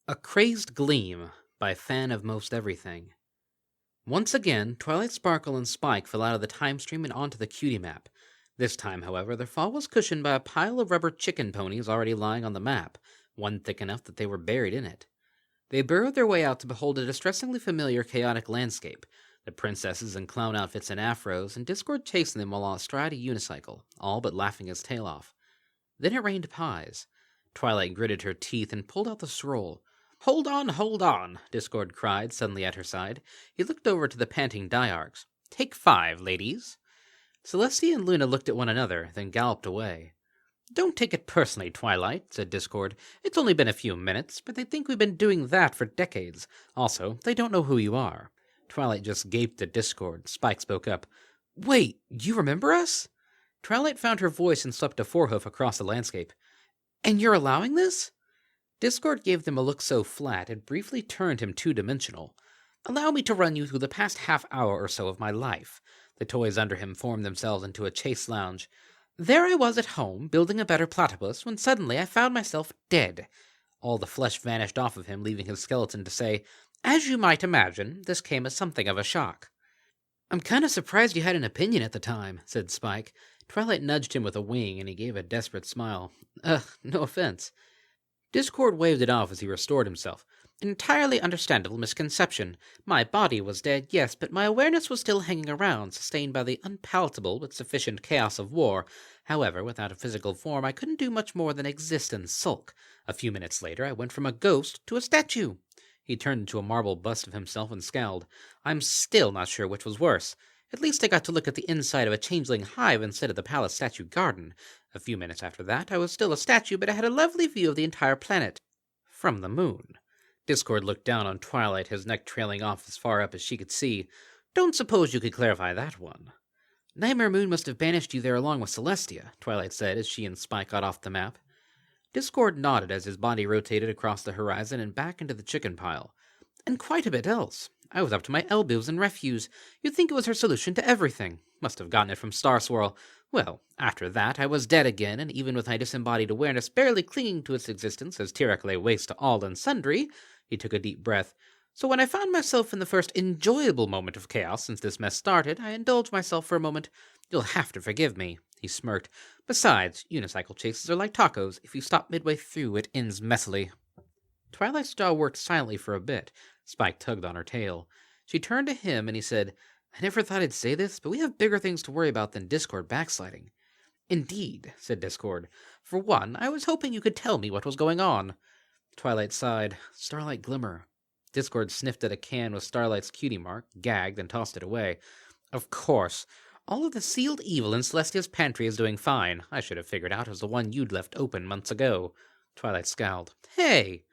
A Crazed Gleam by FanOfMostEverything. Once again, Twilight Sparkle and Spike fell out of the time stream and onto the cutie map. This time, however, their fall was cushioned by a pile of rubber chicken ponies already lying on the map, one thick enough that they were buried in it. They burrowed their way out to behold a distressingly familiar chaotic landscape, the princesses in clown outfits and afros, and Discord chasing them while astride a unicycle, all but laughing his tail off. Then it rained pies. Twilight gritted her teeth and pulled out the scroll. Hold on, Discord cried, suddenly at her side. He looked over to the panting Diarchs. Take 5, ladies. Celestia and Luna looked at one another, then galloped away. Don't take it personally, Twilight, said Discord. It's only been a few minutes, but they think we've been doing that for decades. Also, they don't know who you are. Twilight just gaped at Discord. Spike spoke up. Wait, you remember us? Twilight found her voice and swept a forehoof across the landscape. And you're allowing this? Discord gave them a look so flat it briefly turned him two-dimensional. Allow me to run you through the past half hour or so of my life. The toys under him formed themselves into a chase lounge. There I was at home, building a better platypus, when suddenly I found myself dead. All the flesh vanished off of him, leaving his skeleton to say, As you might imagine, this came as something of a shock. I'm kind of surprised you had an opinion at the time, said Spike. Twilight nudged him with a wing, and he gave a desperate smile. No offense. Discord waved it off as he restored himself. Entirely understandable misconception. My body was dead, yes, but my awareness was still hanging around, sustained by the unpalatable but sufficient chaos of war. However, without a physical form, I couldn't do much more than exist and sulk. A few minutes later, I went from a ghost to a statue. He turned into a marble bust of himself and scowled. I'm still not sure which was worse. At least I got to look at the inside of a changeling hive instead of the palace statue garden. A few minutes after that, I was still a statue, but I had a lovely view of the entire planet. From the moon. Discord looked down on Twilight, his neck trailing off as far up as she could see. Don't suppose you could clarify that one. Nightmare Moon must have banished you there along with Celestia, Twilight said as she and Spike got off the map. Discord nodded as his body rotated across the horizon and back into the chicken pile. And quite a bit else. I was up to my elbows in refuse. You'd think it was her solution to everything. Must have gotten it from Star Swirl. Well, after that, I was dead again, and even with my disembodied awareness barely clinging to its existence as Tyrek lay waste to all and sundry, he took a deep breath. So when I found myself in the first enjoyable moment of chaos since this mess started, I indulged myself for a moment. You'll have to forgive me, he smirked. Besides, unicycle chases are like tacos. If you stop midway through, it ends messily. Twilight's jaw worked silently for a bit. Spike tugged on her tail. She turned to him, and he said, I never thought I'd say this, but we have bigger things to worry about than Discord backsliding. Indeed, said Discord. For one, I was hoping you could tell me what was going on. Twilight sighed. Starlight Glimmer. Discord sniffed at a can with Starlight's cutie mark, gagged, and tossed it away. Of course. All of the sealed evil in Celestia's pantry is doing fine. I should have figured out it was the one you'd left open months ago. Twilight scowled. Hey!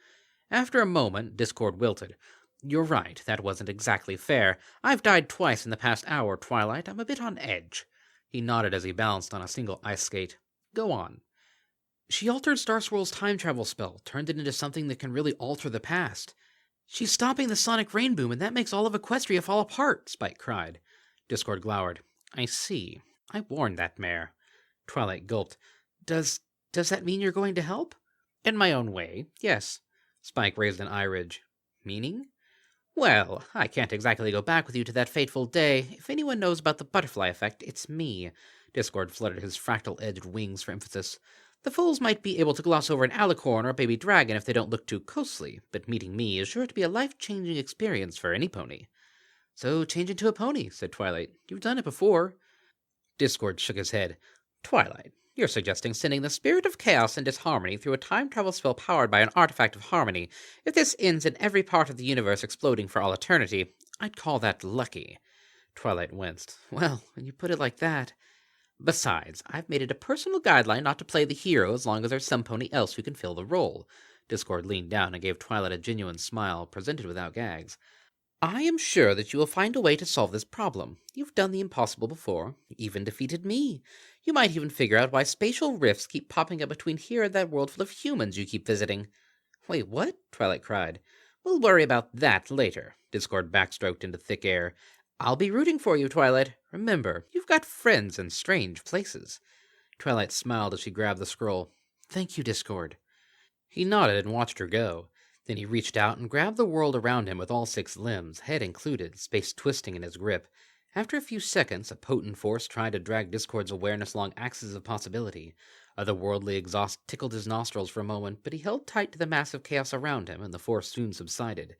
After a moment, Discord wilted. You're right, that wasn't exactly fair. I've died twice in the past hour, Twilight. I'm a bit on edge. He nodded as he balanced on a single ice skate. Go on. She altered Star Swirl's time travel spell, turned it into something that can really alter the past. She's stopping the sonic rain boom, and that makes all of Equestria fall apart, Spike cried. Discord glowered. I see. I warned that mare. Twilight gulped. Does that mean you're going to help? In my own way, yes. Spike raised an eye ridge. Meaning? Well, I can't exactly go back with you to that fateful day. If anyone knows about the butterfly effect, it's me. Discord fluttered his fractal-edged wings for emphasis. The fools might be able to gloss over an alicorn or a baby dragon if they don't look too closely, but meeting me is sure to be a life-changing experience for any pony. So change into a pony, said Twilight. You've done it before. Discord shook his head. Twilight, you're suggesting sending the spirit of chaos and disharmony through a time travel spell powered by an artifact of harmony. If this ends in every part of the universe exploding for all eternity, I'd call that lucky. Twilight winced. Well, when you put it like that... Besides, I've made it a personal guideline not to play the hero as long as there's some pony else who can fill the role. Discord leaned down and gave Twilight a genuine smile, presented without gags. I am sure that you will find a way to solve this problem. You've done the impossible before, even defeated me. You might even figure out why spatial rifts keep popping up between here and that world full of humans you keep visiting. Wait, what? Twilight cried. We'll worry about that later. Discord backstroked into thick air. I'll be rooting for you, Twilight. Remember, you've got friends in strange places. Twilight smiled as she grabbed the scroll. Thank you, Discord. He nodded and watched her go. Then he reached out and grabbed the world around him with all 6 limbs, head included, space twisting in his grip. After a few seconds, a potent force tried to drag Discord's awareness along axes of possibility. Otherworldly exhaust tickled his nostrils for a moment, but he held tight to the massive chaos around him, and the force soon subsided.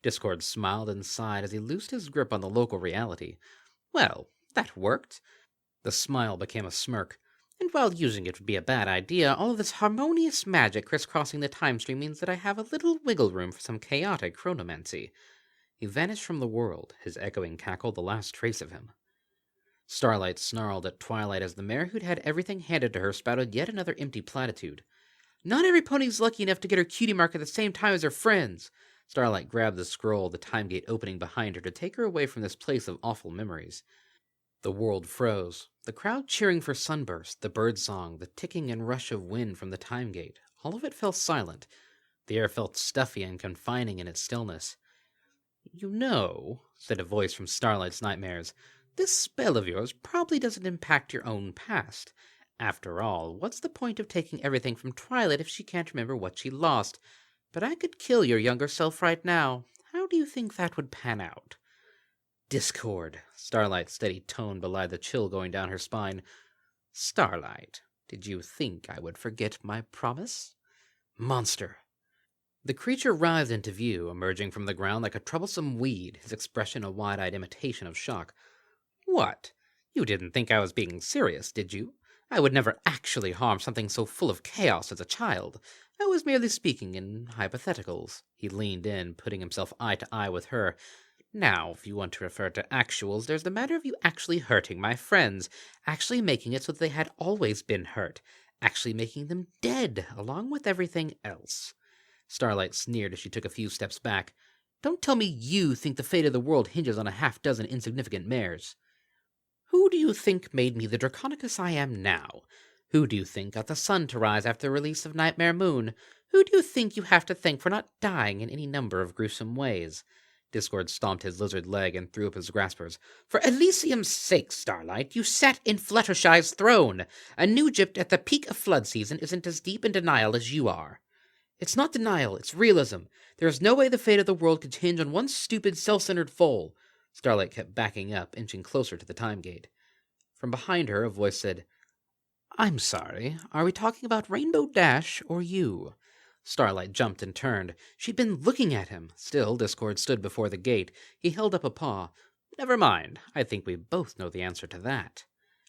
Discord smiled and sighed as he loosed his grip on the local reality. Well, that worked. The smile became a smirk. And while using it would be a bad idea, all of this harmonious magic crisscrossing the time stream means that I have a little wiggle room for some chaotic chronomancy. He vanished from the world, his echoing cackle the last trace of him. Starlight snarled at Twilight as the mare who'd had everything handed to her spouted yet another empty platitude. Not every pony's lucky enough to get her cutie mark at the same time as her friends. Starlight grabbed the scroll, the time gate opening behind her to take her away from this place of awful memories. The world froze. The crowd cheering for Sunburst, the birdsong, the ticking and rush of wind from the time gate, all of it fell silent. The air felt stuffy and confining in its stillness. "You know," said a voice from Starlight's nightmares, "this spell of yours probably doesn't impact your own past. After all, what's the point of taking everything from Twilight if she can't remember what she lost? But I could kill your younger self right now. How do you think that would pan out?" "Discord." Starlight's steady tone belied the chill going down her spine. "Starlight, did you think I would forget my promise?" "Monster." The creature writhed into view, emerging from the ground like a troublesome weed, his expression a wide-eyed imitation of shock. "What? You didn't think I was being serious, did you? I would never actually harm something so full of chaos as a child. I was merely speaking in hypotheticals." He leaned in, putting himself eye to eye with her. "Now, if you want to refer to actuals, there's the matter of you actually hurting my friends, actually making it so that they had always been hurt, actually making them dead, along with everything else." Starlight sneered as she took a few steps back. "Don't tell me you think the fate of the world hinges on a half-dozen insignificant mares. Who do you think made me the Draconicus I am now? Who do you think got the sun to rise after the release of Nightmare Moon? Who do you think you have to thank for not dying in any number of gruesome ways?" Discord stomped his lizard leg and threw up his graspers. "For Elysium's sake, Starlight, you sat in Fluttershy's throne! A Newgypt at the peak of flood season isn't as deep in denial as you are." "It's not denial, it's realism. There is no way the fate of the world could hinge on one stupid, self-centered foal." Starlight kept backing up, inching closer to the time gate. From behind her, a voice said, "I'm sorry, are we talking about Rainbow Dash or you?" Starlight jumped and turned. She'd been looking at him. Still, Discord stood before the gate. He held up a paw. "Never mind. I think we both know the answer to that."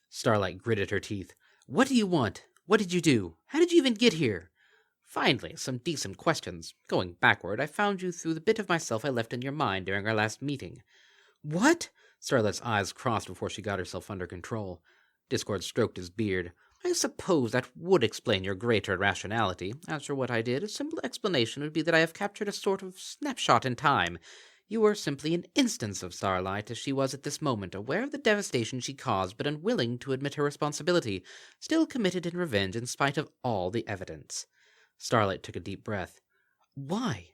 Starlight gritted her teeth. "What do you want? What did you do? How did you even get here?" "Finally, some decent questions. Going backward, I found you through the bit of myself I left in your mind during our last meeting." "What?" Starlight's eyes crossed before she got herself under control. Discord stroked his beard. "I suppose that would explain your greater rationality. As for what I did, a simple explanation would be that I have captured a sort of snapshot in time. You were simply an instance of Starlight as she was at this moment, aware of the devastation she caused, but unwilling to admit her responsibility, still committed in revenge in spite of all the evidence." Starlight took a deep breath. "Why?"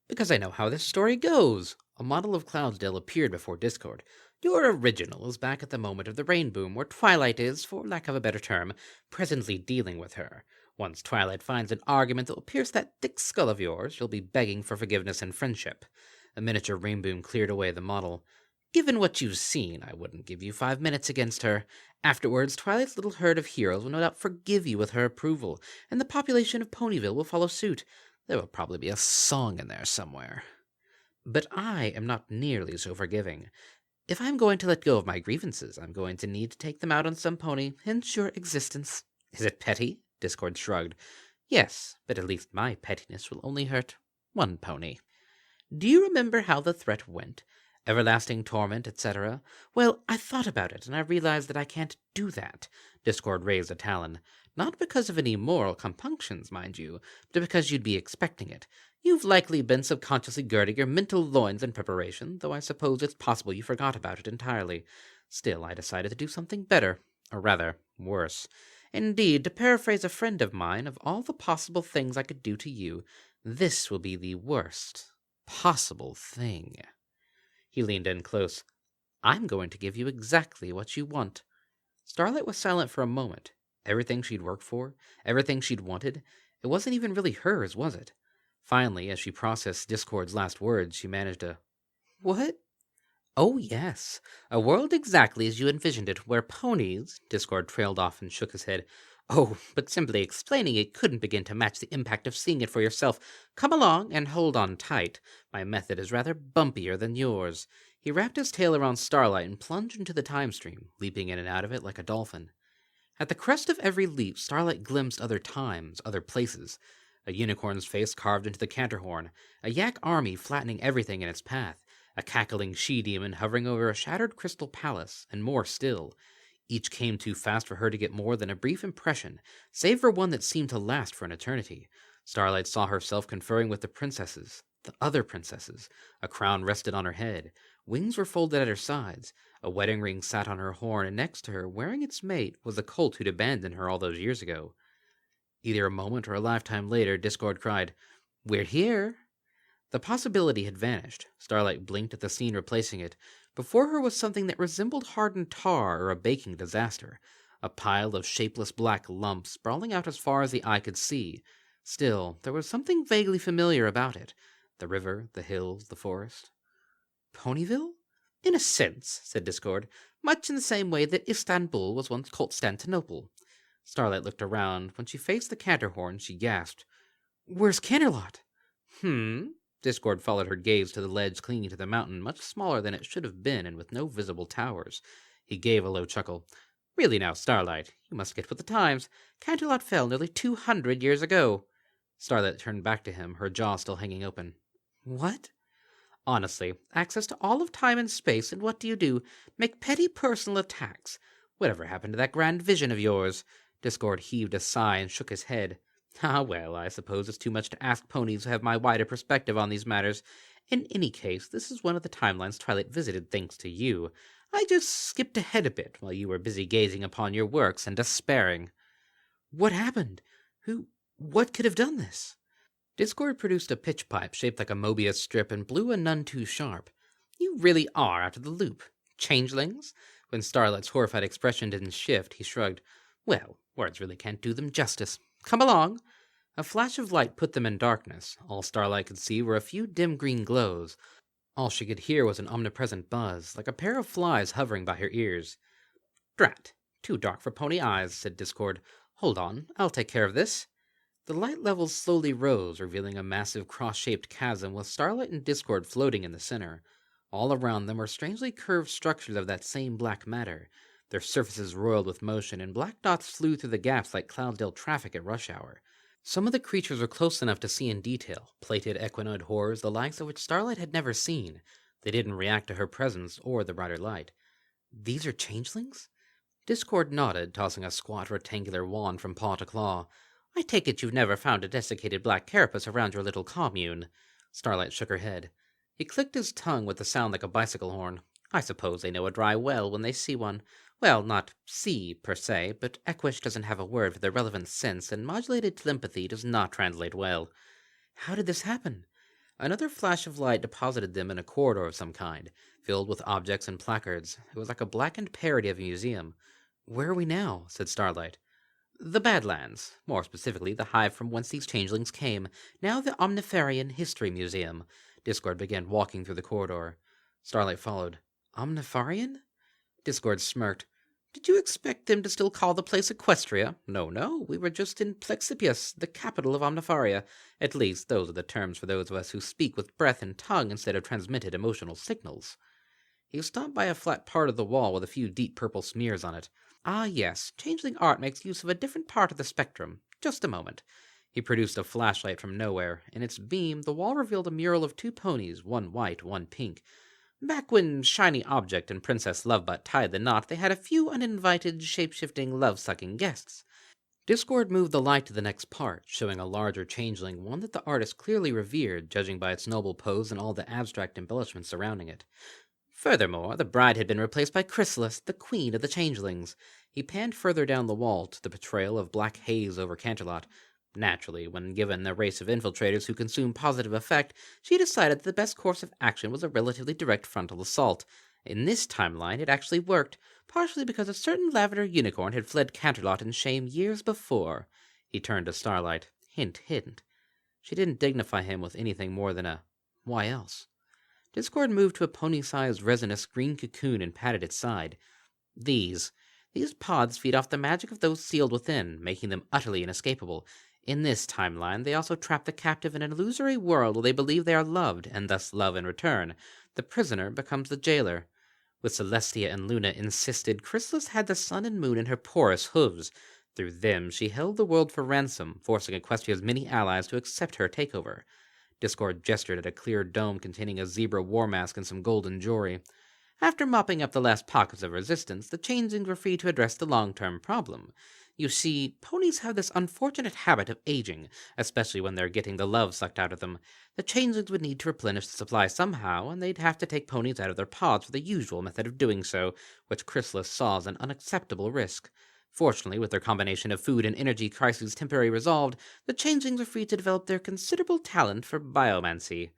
"Because I know how this story goes." A model of Cloudsdale appeared before Discord. "Your original is back at the moment of the rain boom, where Twilight is, for lack of a better term, presently dealing with her. Once Twilight finds an argument that will pierce that thick skull of yours, you'll be begging for forgiveness and friendship." A miniature rain boom cleared away the model. "Given what you've seen, I wouldn't give you 5 minutes against her. Afterwards, Twilight's little herd of heroes will no doubt forgive you with her approval, and the population of Ponyville will follow suit. There will probably be a song in there somewhere. But I am not nearly so forgiving. If I'm going to let go of my grievances, I'm going to need to take them out on some pony, hence your existence." "Is it petty?" Discord shrugged. "Yes, but at least my pettiness will only hurt one pony. Do you remember how the threat went? Everlasting torment, etc. Well, I thought about it, and I realized that I can't do that." Discord raised a talon. "Not because of any moral compunctions, mind you, but because you'd be expecting it. You've likely been subconsciously girding your mental loins in preparation, though I suppose it's possible you forgot about it entirely. Still, I decided to do something better, or rather, worse. Indeed, to paraphrase a friend of mine, of all the possible things I could do to you, this will be the worst possible thing." He leaned in close. "I'm going to give you exactly what you want." Starlight was silent for a moment. Everything she'd worked for, everything she'd wanted, it wasn't even really hers, was it? Finally, as she processed Discord's last words, she managed to, "What?" "Oh, yes. A world exactly as you envisioned it, where ponies—" Discord trailed off and shook his head. "Oh, but simply explaining it couldn't begin to match the impact of seeing it for yourself. Come along and hold on tight. My method is rather bumpier than yours." He wrapped his tail around Starlight and plunged into the time stream, leaping in and out of it like a dolphin. At the crest of every leap, Starlight glimpsed other times, other places. A unicorn's face carved into the Canterhorn, a yak army flattening everything in its path, a cackling she-demon hovering over a shattered crystal palace, and more still. Each came too fast for her to get more than a brief impression, save for one that seemed to last for an eternity. Starlight saw herself conferring with the princesses, the other princesses. A crown rested on her head. Wings were folded at her sides. A wedding ring sat on her horn, and next to her, wearing its mate, was the colt who'd abandoned her all those years ago. Either a moment or a lifetime later, Discord cried, "We're here!" The possibility had vanished. Starlight blinked at the scene replacing it. Before her was something that resembled hardened tar or a baking disaster. A pile of shapeless black lumps sprawling out as far as the eye could see. Still, there was something vaguely familiar about it. The river, the hills, the forest. Ponyville? "In a sense," said Discord, "much in the same way that Istanbul was once Constantinople." Starlight looked around. When she faced the Canterhorn, she gasped, "Where's Canterlot?" Discord followed her gaze to the ledge clinging to the mountain, much smaller than it should have been and with no visible towers. He gave a low chuckle. "Really now, Starlight, you must get with the times. Canterlot fell nearly 200 years ago." Starlight turned back to him, her jaw still hanging open. "What?" "Honestly, access to all of time and space, and what do? Make petty personal attacks. Whatever happened to that grand vision of yours?" Discord heaved a sigh and shook his head. "Ah, well, I suppose it's too much to ask ponies who have my wider perspective on these matters. In any case, this is one of the timelines Twilight visited thanks to you. I just skipped ahead a bit while you were busy gazing upon your works and despairing." "What happened? What could have done this?" Discord produced a pitch pipe shaped like a Mobius strip and blew a none too sharp. "You really are out of the loop. Changelings?" When Starlight's horrified expression didn't shift, he shrugged. "Well, words really can't do them justice. Come along." A flash of light put them in darkness. All Starlight could see were a few dim green glows. All she could hear was an omnipresent buzz, like a pair of flies hovering by her ears. "Drat! Too dark for pony eyes," said Discord. "Hold on, I'll take care of this." The light levels slowly rose, revealing a massive cross-shaped chasm with Starlight and Discord floating in the center. All around them were strangely curved structures of that same black matter. Their surfaces roiled with motion, and black dots flew through the gaps like Clouddale traffic at rush hour. Some of the creatures were close enough to see in detail, plated equinoid horrors the likes of which Starlight had never seen. They didn't react to her presence or the brighter light. "These are changelings?" Discord nodded, tossing a squat rectangular wand from paw to claw. "I take it you've never found a desiccated black carapace around your little commune." Starlight shook her head. He clicked his tongue with a sound like a bicycle horn. "I suppose they know a dry well when they see one. Well, not see, per se, but Equish doesn't have a word for the relevant sense, and modulated telepathy does not translate well." "How did this happen?" Another flash of light deposited them in a corridor of some kind, filled with objects and placards. It was like a blackened parody of a museum. "Where are we now?" said Starlight. "The Badlands, more specifically the hive from whence these changelings came, now the Omnifarian History Museum." Discord began walking through the corridor. Starlight followed. "Omnifarian?" Discord smirked. "Did you expect them to still call the place Equestria? No, we were just in Plexipius, the capital of Omnifaria. At least, those are the terms for those of us who speak with breath and tongue instead of transmitted emotional signals." He stopped by a flat part of the wall with a few deep purple smears on it. "Ah, yes, changeling art makes use of a different part of the spectrum. Just a moment." He produced a flashlight from nowhere. In its beam, the wall revealed a mural of two ponies, one white, one pink. Back when Shiny Object and Princess Lovebutt tied the knot, they had a few uninvited, shape-shifting, love-sucking guests. Discord moved the light to the next part, showing a larger changeling, one that the artist clearly revered, judging by its noble pose and all the abstract embellishments surrounding it. Furthermore, the bride had been replaced by Chrysalis, the queen of the changelings. He panned further down the wall to the portrayal of black haze over Canterlot. Naturally, when given a race of infiltrators who consume positive effect, she decided that the best course of action was a relatively direct frontal assault. In this timeline, it actually worked, partially because a certain lavender unicorn had fled Canterlot in shame years before. He turned to Starlight. Hint, hint. She didn't dignify him with anything more than a "why else?" Discord moved to a pony-sized resinous green cocoon and patted its side. These. These pods feed off the magic of those sealed within, making them utterly inescapable. In this timeline, they also trap the captive in an illusory world where they believe they are loved, and thus love in return. The prisoner becomes the jailer. With Celestia and Luna insisted, Chrysalis had the sun and moon in her porous hooves. Through them, she held the world for ransom, forcing Equestria's many allies to accept her takeover. Discord gestured at a clear dome containing a zebra war mask and some golden jewelry. After mopping up the last pockets of resistance, the changelings were free to address the long-term problem. You see, ponies have this unfortunate habit of aging, especially when they're getting the love sucked out of them. The changelings would need to replenish the supply somehow, and they'd have to take ponies out of their pods for the usual method of doing so, which Chrysalis saw as an unacceptable risk. Fortunately, with their combination of food and energy crises temporarily resolved, the changelings were free to develop their considerable talent for biomancy.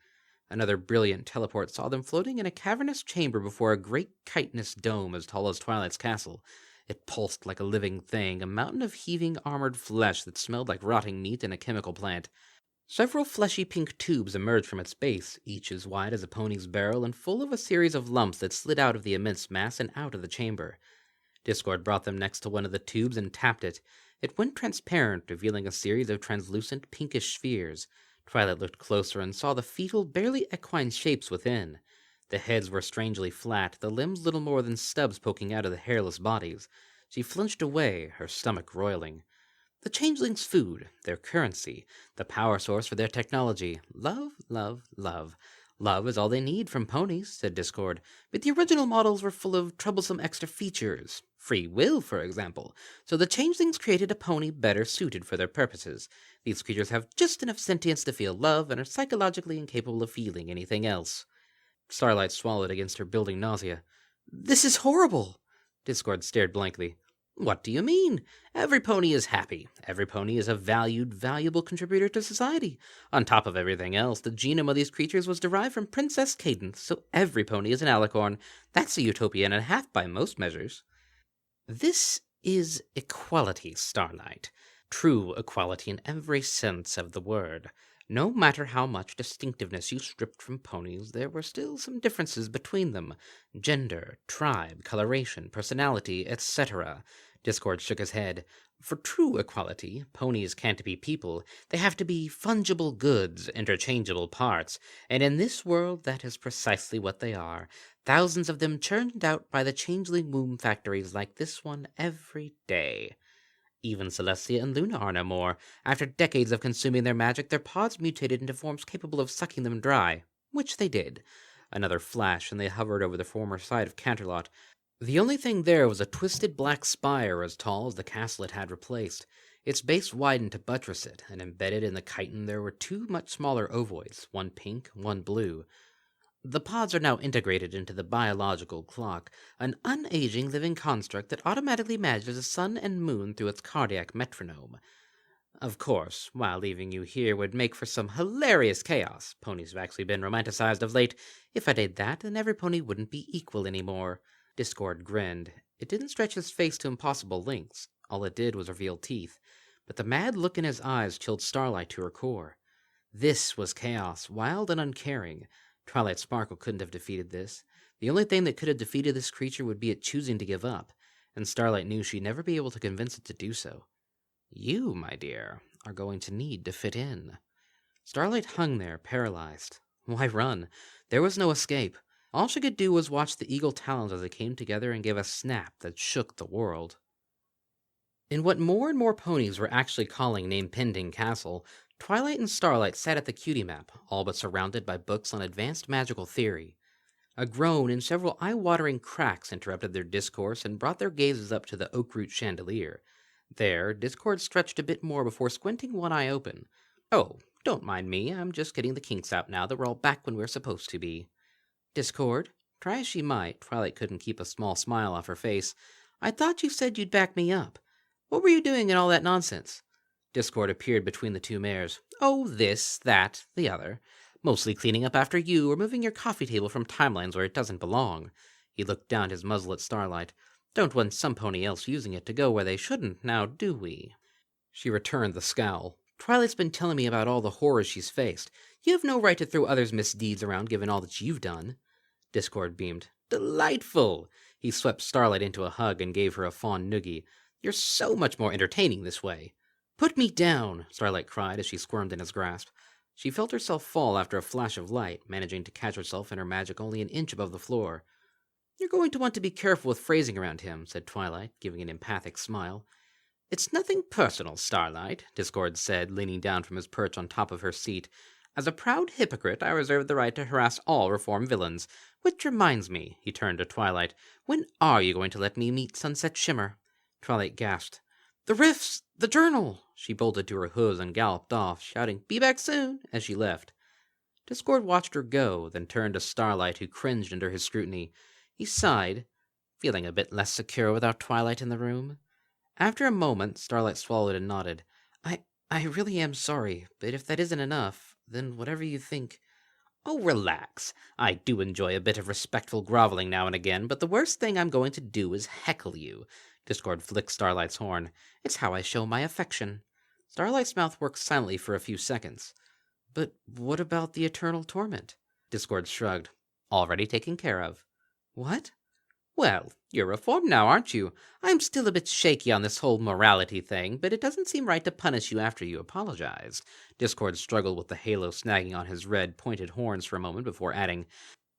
Another brilliant teleport saw them floating in a cavernous chamber before a great chitinous dome as tall as Twilight's castle. It pulsed like a living thing, a mountain of heaving armored flesh that smelled like rotting meat in a chemical plant. Several fleshy pink tubes emerged from its base, each as wide as a pony's barrel and full of a series of lumps that slid out of the immense mass and out of the chamber. Discord brought them next to one of the tubes and tapped it. It went transparent, revealing a series of translucent pinkish spheres. Twilight looked closer and saw the fetal, barely equine shapes within. The heads were strangely flat, the limbs little more than stubs poking out of the hairless bodies. She flinched away, her stomach roiling. The changelings' food, their currency, the power source for their technology. Love, love, love. Love is all they need from ponies, said Discord, but the original models were full of troublesome extra features. Free will, for example. So the changelings created a pony better suited for their purposes. These creatures have just enough sentience to feel love and are psychologically incapable of feeling anything else. Starlight swallowed against her building nausea. This is horrible! Discord stared blankly. What do you mean? Every pony is happy. Every pony is a valued, valuable contributor to society. On top of everything else, the genome of these creatures was derived from Princess Cadence, so every pony is an alicorn. That's a utopia and a half by most measures. This is equality, Starlight. True equality in every sense of the word. No matter how much distinctiveness you stripped from ponies, there were still some differences between them. Gender, tribe, coloration, personality, etc. Discord shook his head. For true equality, ponies can't be people. They have to be fungible goods, interchangeable parts. And in this world, that is precisely what they are. Thousands of them churned out by the changeling womb factories like this one every day. Even Celestia and Luna are no more. After decades of consuming their magic, their pods mutated into forms capable of sucking them dry. Which they did. Another flash, and they hovered over the former site of Canterlot. The only thing there was a twisted black spire as tall as the castle it had replaced. Its base widened to buttress it, and embedded in the chitin there were two much smaller ovoids, one pink, one blue. The pods are now integrated into the biological clock, an unaging living construct that automatically measures the sun and moon through its cardiac metronome. Of course, while leaving you here would make for some hilarious chaos. Ponies have actually been romanticized of late. If I did that, then every pony wouldn't be equal anymore. Discord grinned. It didn't stretch his face to impossible lengths. All it did was reveal teeth. But the mad look in his eyes chilled Starlight to her core. This was chaos, wild and uncaring. Twilight Sparkle couldn't have defeated this. The only thing that could have defeated this creature would be it choosing to give up, and Starlight knew she'd never be able to convince it to do so. You, my dear, are going to need to fit in. Starlight hung there, paralyzed. Why run? There was no escape. All she could do was watch the eagle talons as they came together and gave a snap that shook the world. In what more and more ponies were actually calling Name-Pending Castle, Twilight and Starlight sat at the cutie map, all but surrounded by books on advanced magical theory. A groan and several eye-watering cracks interrupted their discourse and brought their gazes up to the oak-root chandelier. There, Discord stretched a bit more before squinting one eye open. Oh, don't mind me, I'm just getting the kinks out now that we're all back when we're supposed to be. Discord? Try as she might, Twilight couldn't keep a small smile off her face. I thought you said you'd back me up. What were you doing in all that nonsense? Discord appeared between the two mares. Oh, this, that, the other. Mostly cleaning up after you or moving your coffee table from timelines where it doesn't belong. He looked down his muzzle at Starlight. Don't want some pony else using it to go where they shouldn't, now do we? She returned the scowl. Twilight's been telling me about all the horrors she's faced. You have no right to throw others' misdeeds around given all that you've done. Discord beamed. Delightful! He swept Starlight into a hug and gave her a fond noogie. You're so much more entertaining this way. Put me down, Starlight cried as she squirmed in his grasp. She felt herself fall after a flash of light, managing to catch herself and her magic only an inch above the floor. You're going to want to be careful with phrasing around him, said Twilight, giving an empathic smile. It's nothing personal, Starlight, Discord said, leaning down from his perch on top of her seat. As a proud hypocrite, I reserve the right to harass all reform villains. Which reminds me, he turned to Twilight, when are you going to let me meet Sunset Shimmer? Twilight gasped. The rifts! The journal! She bolted to her hooves and galloped off, shouting, Be back soon! As she left. Discord watched her go, then turned to Starlight, who cringed under his scrutiny. He sighed, feeling a bit less secure without Twilight in the room. After a moment, Starlight swallowed and nodded. I really am sorry, but if that isn't enough, then whatever you think. Oh, relax. I do enjoy a bit of respectful groveling now and again, but the worst thing I'm going to do is heckle you. Discord flicked Starlight's horn. It's how I show my affection. Starlight's mouth worked silently for a few seconds. But what about the eternal torment? Discord shrugged. Already taken care of. What? Well, you're reformed now, aren't you? I'm still a bit shaky on this whole morality thing, but it doesn't seem right to punish you after you apologized. Discord struggled with the halo snagging on his red, pointed horns for a moment before adding,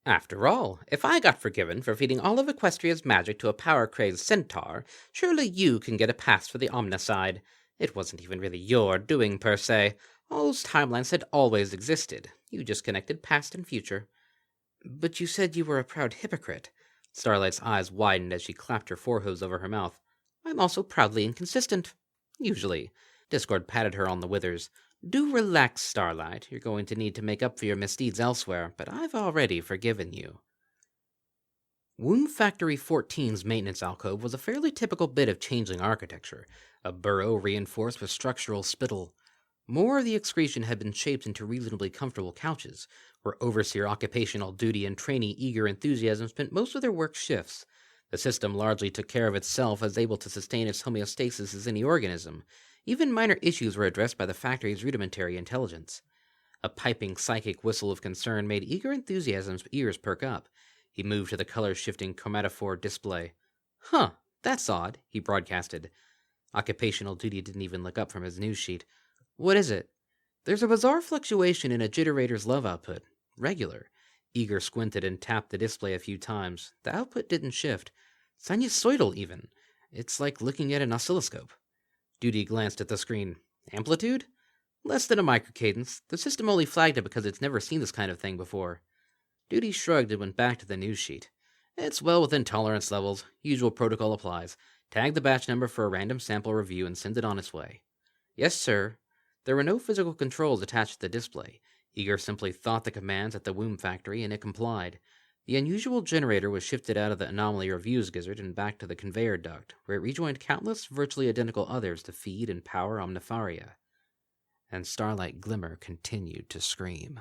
After all, if I got forgiven for feeding all of Equestria's magic to a power-crazed centaur, surely you can get a pass for the Omnicide. It wasn't even really your doing, per se. All those timelines had always existed. You just connected past and future. But you said you were a proud hypocrite. Starlight's eyes widened as she clapped her forehooves over her mouth. I'm also proudly inconsistent. Usually. Discord patted her on the withers. Do relax, Starlight. You're going to need to make up for your misdeeds elsewhere, but I've already forgiven you. Womb Factory 14's maintenance alcove was a fairly typical bit of changeling architecture, a burrow reinforced with structural spittle. More of the excretion had been shaped into reasonably comfortable couches, where overseer occupational duty and trainee eager enthusiasm spent most of their work shifts. The system largely took care of itself as able to sustain its homeostasis as any organism. Even minor issues were addressed by the factory's rudimentary intelligence. A piping psychic whistle of concern made eager enthusiasm's ears perk up. He moved to the color-shifting chromatophore display. Huh, that's odd, he broadcasted. Occupational duty didn't even look up from his news sheet. What is it? There's a bizarre fluctuation in a jitterator's love output. Regular. Eager squinted and tapped the display a few times. The output didn't shift. Sinusoidal, even. It's like looking at an oscilloscope. Duty glanced at the screen. Amplitude? Less than a microcadence. The system only flagged it because it's never seen this kind of thing before. Duty shrugged and went back to the news sheet. It's well within tolerance levels. Usual protocol applies. Tag the batch number for a random sample review and send it on its way. Yes, sir. There were no physical controls attached to the display. Eager simply thought the commands at the womb factory, and it complied. The unusual generator was shifted out of the anomaly reviews gizzard and back to the conveyor duct, where it rejoined countless virtually identical others to feed and power Omnipharia. And Starlight Glimmer continued to scream.